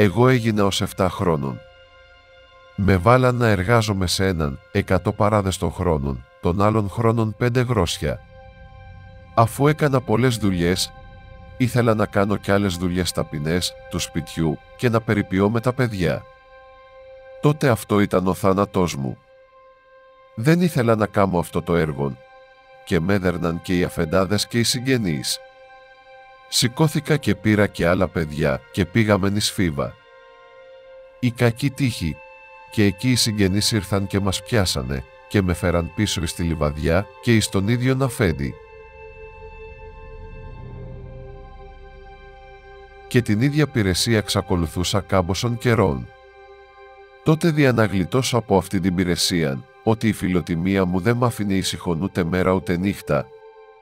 Εγώ έγινα ως 7 χρόνων. Με βάλαν να εργάζομαι σε έναν 100 παράδεστων χρόνων, των άλλων χρόνων 5 γρόσια. Αφού έκανα πολλές δουλειές, ήθελα να κάνω κι άλλες δουλειές ταπεινές του σπιτιού και να περιποιώ με τα παιδιά. Τότε αυτό ήταν ο θάνατός μου. Δεν ήθελα να κάνω αυτό το έργο και με έδερναν και οι αφεντάδες και οι συγγενείς. Σηκώθηκα και πήρα και άλλα παιδιά και πήγαμε νησφίβα. Η κακή τύχη, και εκεί οι συγγενείς ήρθαν και μας πιάσανε και με φέραν πίσω στη λιβαδιά και εις τον ίδιον αφέντη. Και την ίδια υπηρεσία εξακολουθούσα κάμποσον καιρών. Τότε διαναγλιτώσω από αυτή την υπηρεσία, ότι η φιλοτιμία μου δεν μ' άφηνε ήσυχον ούτε μέρα ούτε νύχτα.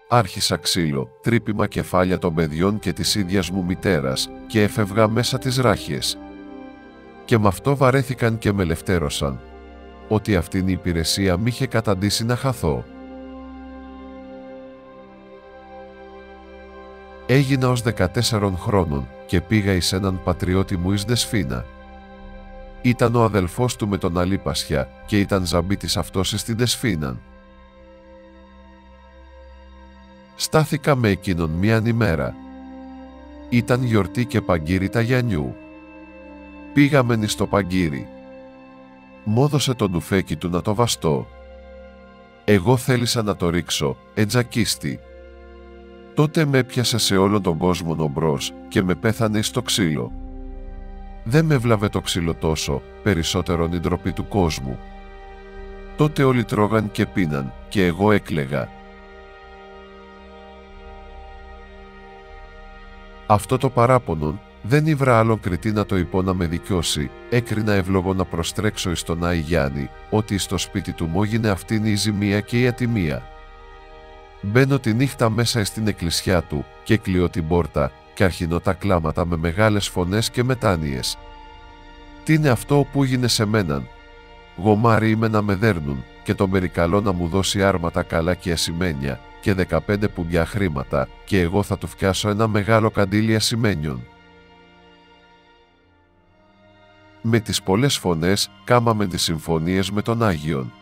Άρχισα ξύλο, τρύπημα κεφάλια των παιδιών και της ίδιας μου μητέρας και έφευγα μέσα τις ράχες. Και μ' αυτό βαρέθηκαν και με ελευθέρωσαν. Ότι αυτήν η υπηρεσία μ' είχε καταντήσει να χαθώ. Έγινα ως 14 χρόνων και πήγα εις έναν πατριώτη μου εις Δεσφίνα. Ήταν ο αδελφός του με τον Αλίπασια και ήταν ζαμπίτης αυτός στην Δεσφίναν. Στάθηκα με εκείνον μίαν ημέρα. Ήταν γιορτή και παγκύρι τα Γιαννιού. Πήγαμεν εις το παγκύρι. Μ' έδωσε το ντουφέκι του να το βαστώ. Εγώ θέλησα να το ρίξω, ετζακίστη. Τότε με έπιασε σε όλον τον κόσμο νομπρός και με πέθανε στο ξύλο. Δεν με βλάβε το ξύλο τόσο, περισσότερον η ντροπή του κόσμου. Τότε όλοι τρώγαν και πίναν και εγώ έκλαιγα. Αυτό το παράπονον δεν ήβρα άλλον κριτή να το υπό να με δικιώσει, έκρινα ευλογό να προστρέξω εις τον Άη Γιάννη, ότι στο σπίτι του μου έγινε αυτήν η ζημία και η ατιμία. Μπαίνω τη νύχτα μέσα στην εκκλησιά του και κλείω την πόρτα και αρχινώ τα κλάματα με μεγάλες φωνές και μετάνοιες. Τι είναι αυτό που έγινε σε μέναν? Γομάρι είμαι να με δέρνουν και τον περικαλώ να μου δώσει άρματα καλά και ασημένια και 15 πουντιά χρήματα και εγώ θα του φτιάσω ένα μεγάλο καντήλι ασημένιων. Με τις πολλές φωνές κάμαμε τις συμφωνίες με τον Άγιον.